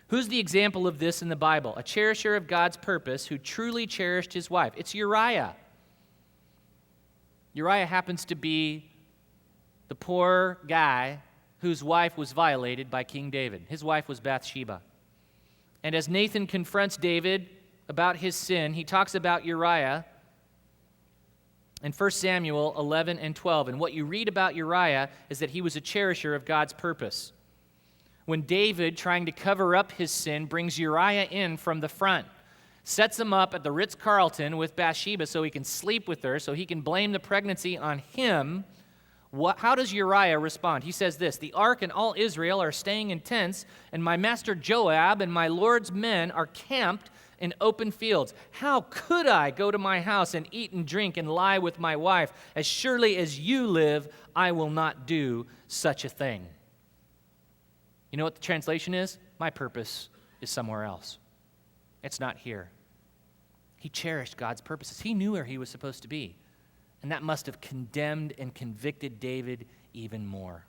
Who's the example of this in the Bible? A cherisher of God's purpose who truly cherished his wife. It's Uriah. Uriah happens to be the poor guy whose wife was violated by King David. His wife was Bathsheba. And as Nathan confronts David about his sin, he talks about Uriah in 1 Samuel 11 and 12. And what you read about Uriah is that he was a cherisher of God's purpose. When David, trying to cover up his sin, brings Uriah in from the front, sets him up at the Ritz-Carlton with Bathsheba so he can sleep with her, so he can blame the pregnancy on him, how does Uriah respond? He says this, "The ark and all Israel are staying in tents, and my master Joab and my Lord's men are camped in open fields. How could I go to my house and eat and drink and lie with my wife? As surely as you live, I will not do such a thing." You know what the translation is? My purpose is somewhere else. It's not here. He cherished God's purposes. He knew where he was supposed to be. And that must have condemned and convicted David even more.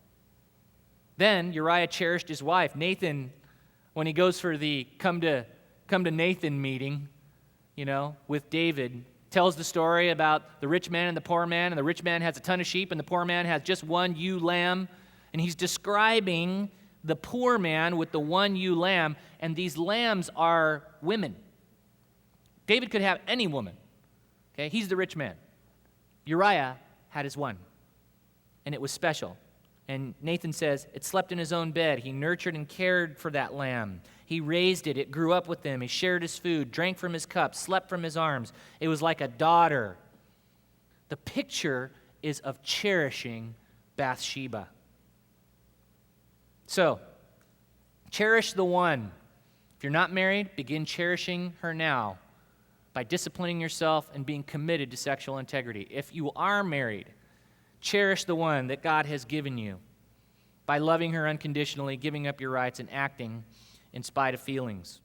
Then Uriah cherished his wife. Nathan, when he goes for the come to Nathan meeting, with David, tells the story about the rich man and the poor man, and the rich man has a ton of sheep, and the poor man has just one ewe lamb, and he's describing the poor man with the one ewe lamb, and these lambs are women. David could have any woman. Okay, he's the rich man. Uriah had his one, and it was special. And Nathan says, it slept in his own bed. He nurtured and cared for that lamb. He raised it. It grew up with him. He shared his food, drank from his cup, slept from his arms. It was like a daughter. The picture is of cherishing Bathsheba. So, cherish the one. If you're not married, begin cherishing her now by disciplining yourself and being committed to sexual integrity. If you are married, cherish the one that God has given you by loving her unconditionally, giving up your rights, and acting in spite of feelings.